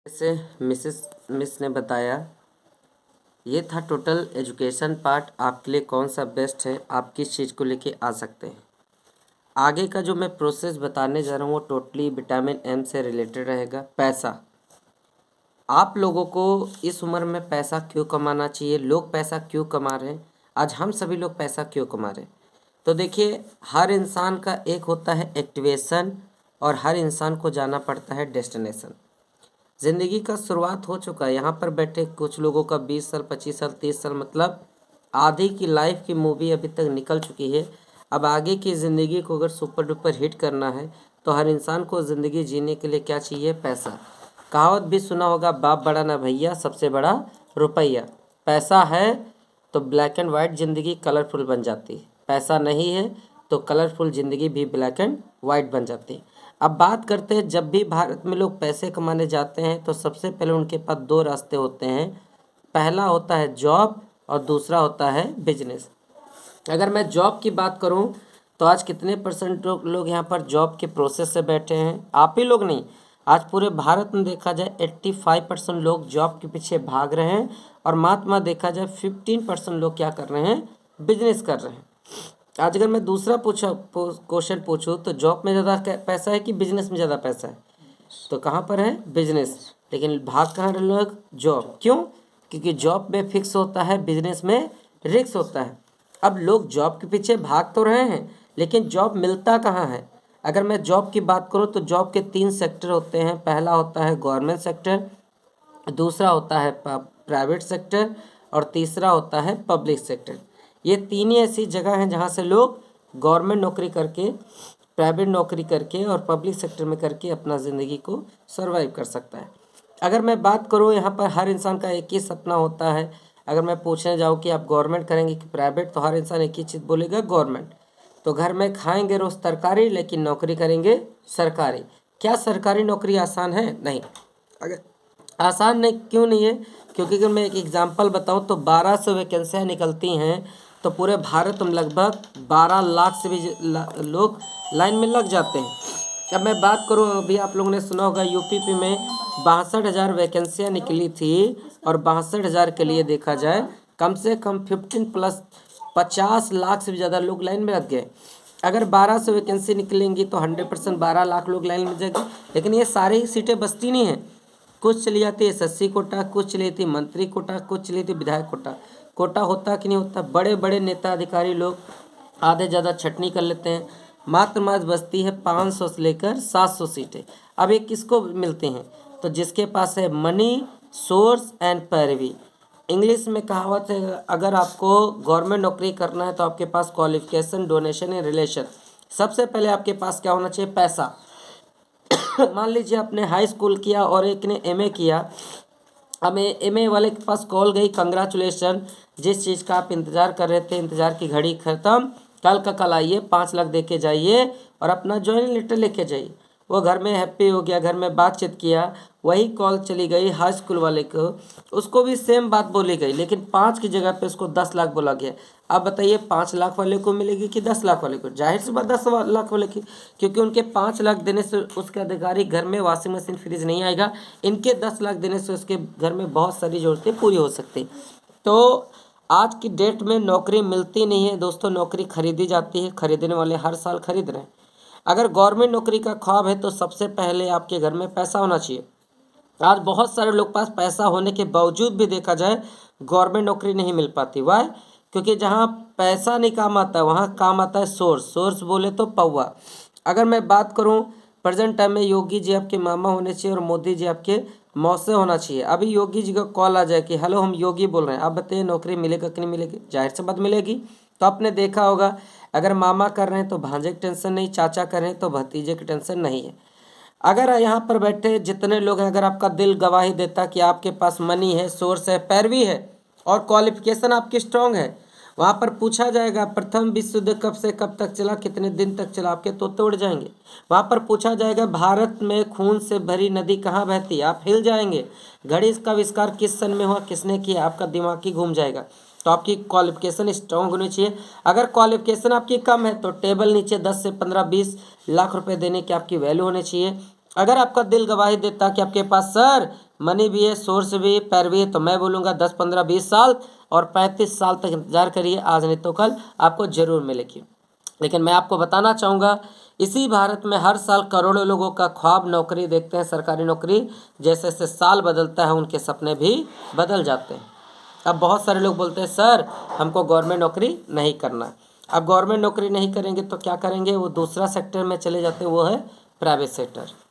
जैसे मिस ने बताया, ये था टोटल एजुकेशन पार्ट। आपके लिए कौन सा बेस्ट है, आप किस चीज़ को लेके आ सकते हैं। आगे का जो मैं प्रोसेस बताने जा रहा हूँ वो टोटली विटामिन एम से रिलेटेड रहेगा। पैसा, आप लोगों को इस उम्र में पैसा क्यों कमाना चाहिए, लोग पैसा क्यों कमा रहे हैं, आज हम सभी लोग पैसा क्यों कमा रहे हैं। तो देखिए, हर इंसान का एक होता है एक्टिवेशन और हर इंसान को जाना पड़ता है डेस्टिनेशन। ज़िंदगी का शुरुआत हो चुका है। यहाँ पर बैठे कुछ लोगों का 20 साल, 25 साल, 30 साल, मतलब आधी की लाइफ की मूवी अभी तक निकल चुकी है। अब आगे की ज़िंदगी को अगर सुपर डुपर हिट करना है तो हर इंसान को ज़िंदगी जीने के लिए क्या चाहिए, पैसा। कहावत भी सुना होगा, बाप बड़ा ना भैया, सबसे बड़ा रुपया। पैसा है तो ब्लैक एंड वाइट ज़िंदगी कलरफुल बन जाती है, पैसा नहीं है तो कलरफुल ज़िंदगी भी ब्लैक एंड वाइट बन जाती है। अब बात करते हैं, जब भी भारत में लोग पैसे कमाने जाते हैं तो सबसे पहले उनके पास दो रास्ते होते हैं। पहला होता है जॉब और दूसरा होता है बिजनेस। अगर मैं जॉब की बात करूं तो आज कितने परसेंट लोग यहाँ पर जॉब के प्रोसेस से बैठे हैं। आप ही लोग नहीं, आज पूरे भारत में देखा जाए 85% लोग जॉब के पीछे भाग रहे हैं और मात्र देखा जाए 15% लोग क्या कर रहे हैं, बिजनेस कर रहे हैं। आज अगर मैं दूसरा क्वेश्चन पूछूं तो जॉब में ज़्यादा पैसा है कि बिजनेस में ज़्यादा पैसा है, तो कहाँ पर है, बिजनेस। लेकिन भाग कहाँ रहे लोग, जॉब। क्यों? क्योंकि जॉब में फिक्स होता है, बिजनेस में रिस्क होता है। अब लोग जॉब के पीछे भाग तो रहे हैं लेकिन जॉब मिलता कहाँ है। अगर मैं जॉब की बात करूँ तो जॉब के 3 सेक्टर होते हैं। पहला होता है गवर्नमेंट सेक्टर, दूसरा होता है प्राइवेट सेक्टर और तीसरा होता है पब्लिक सेक्टर। ये तीन ही ऐसी जगह हैं जहाँ से लोग गवर्नमेंट नौकरी करके, प्राइवेट नौकरी करके और पब्लिक सेक्टर में करके अपना ज़िंदगी को सर्वाइव कर सकता है। अगर मैं बात करूँ, यहाँ पर हर इंसान का एक ही सपना होता है। अगर मैं पूछने जाऊँ कि आप गवर्नमेंट करेंगे कि प्राइवेट, तो हर इंसान एक ही चीज़ बोलेगा, गवर्नमेंट। तो घर में खाएंगे रोज़ तरकारी लेकिन नौकरी करेंगे सरकारी। क्या सरकारी नौकरी आसान है? नहीं। अगर आसान नहीं, क्यों नहीं है? क्योंकि अगर मैं एक एग्जांपल बताऊं तो 1200 वैकेंसियाँ निकलती हैं तो पूरे भारत में लगभग 12 लाख से भी लोग लाइन में लग जाते हैं। अब मैं बात करूं, अभी आप लोगों ने सुना होगा यूपी में 62,000 वैकेंसियाँ निकली थी और 62,000 के लिए देखा जाए कम से कम 15 प्लस 50 लाख से भी ज़्यादा लोग लाइन में लग गए। अगर 1200 वैकेंसी निकलेंगी तो 100% 12 लाख लोग लाइन में जाएंगे। लेकिन ये सारी ही सीटें बचती नहीं हैं। कुछ चली जाती है एसएससी कोटा, कुछ चली जाती है मंत्री कोटा, कुछ चली जाती है विधायक कोटा। कोटा होता कि नहीं होता, बड़े बड़े नेता अधिकारी लोग आधे ज़्यादा छटनी कर लेते हैं। मात्र बचती है 500 से लेकर 700 सीटें। अब ये किसको मिलती हैं? तो जिसके पास है मनी, सोर्स एंड पैरवी। इंग्लिश में कहावत है, अगर आपको गवर्नमेंट नौकरी करना है तो आपके पास क्वालिफिकेशन, डोनेशन एंड रिलेशन। सबसे पहले आपके पास क्या होना चाहिए, पैसा। मान लीजिए आपने हाई स्कूल किया और एक ने एमए किया। अब एमए वाले के पास कॉल गई, कंग्रेचुलेशन, जिस चीज़ का आप इंतज़ार कर रहे थे, इंतज़ार की घड़ी ख़त्म, कल का कल आइए, 5 लाख दे के जाइए और अपना ज्वाइनिंग लेटर लेके जाइए। वो घर में हैप्पी हो गया, घर में बातचीत किया, वही कॉल चली गई हाई स्कूल वाले को, उसको भी सेम बात बोली गई लेकिन 5 की जगह पे उसको 10 लाख बोला गया। अब बताइए 5 लाख वाले को मिलेगी कि 10 लाख वाले को? जाहिर सी बात 10 लाख वाले की, क्योंकि उनके 5 लाख देने से उसके अधिकारी घर में वॉशिंग मशीन, फ्रिज नहीं आएगा। इनके 10 लाख देने से उसके घर में बहुत सारी ज़रूरतें पूरी हो सकती। तो आज की डेट में नौकरी मिलती नहीं है दोस्तों, नौकरी खरीदी जाती है, खरीदने वाले हर साल खरीद रहे हैं। अगर गवर्नमेंट नौकरी का ख्वाब है तो सबसे पहले आपके घर में पैसा होना चाहिए। आज बहुत सारे लोग पास पैसा होने के बावजूद भी देखा जाए गवर्नमेंट नौकरी नहीं मिल पाती। वाई? क्योंकि जहाँ पैसा नहीं काम आता है वहाँ काम आता है सोर्स। सोर्स बोले तो पौवा। अगर मैं बात करूँ प्रेजेंट टाइम में, योगी जी आपके मामा होने चाहिए और मोदी जी आपके मौसे होना चाहिए। अभी योगी जी का कॉल आ जाए कि हेलो हम योगी बोल रहे हैं, आप बताइए नौकरी मिलेगा कि नहीं मिलेगी? जाहिर सी बात मिलेगी। तो आपने देखा होगा, अगर मामा कर रहे हैं तो भांजे की टेंशन नहीं, चाचा कर रहे हैं तो भतीजे की टेंशन नहीं है। अगर यहाँ पर बैठे जितने लोग हैं, अगर आपका दिल गवाही देता कि आपके पास मनी है, सोर्स है, पैरवी है और क्वालिफिकेशन आपकी स्ट्रांग है, वहाँ पर पूछा जाएगा प्रथम विश्व युद्ध कब से कब तक चला, कितने दिन तक चला, आपके तोते उड़ जाएंगे। वहाँ पर पूछा जाएगा भारत में खून से भरी नदी कहाँ बहती, आप हिल जाएंगे। घड़ी का आविष्कार किस सन में हुआ, किसने किया, आपका दिमाग ही घूम जाएगा। तो आपकी क्वालिफिकेशन स्ट्रांग होनी चाहिए। अगर क्वालिफिकेशन आपकी कम है तो टेबल नीचे 10 से 15-20 लाख रुपए देने की आपकी वैल्यू होनी चाहिए। अगर आपका दिल गवाही देता कि आपके पास सर मनी भी है, सोर्स भी, पैरवी है, तो मैं बोलूँगा 10, 15, 20 साल और 35 साल तक इंतजार करिए, आज नहीं तो कल आपको जरूर मिलेगी। लेकिन मैं आपको बताना चाहूँगा, इसी भारत में हर साल करोड़ों लोगों का ख्वाब नौकरी देखते हैं, सरकारी नौकरी। जैसे जैसे साल बदलता है उनके सपने भी बदल जाते हैं। अब बहुत सारे लोग बोलते हैं सर हमको गवर्नमेंट नौकरी नहीं करना। अब गवर्नमेंट नौकरी नहीं करेंगे तो क्या करेंगे, वो दूसरा सेक्टर में चले जाते हैं, वो है प्राइवेट सेक्टर।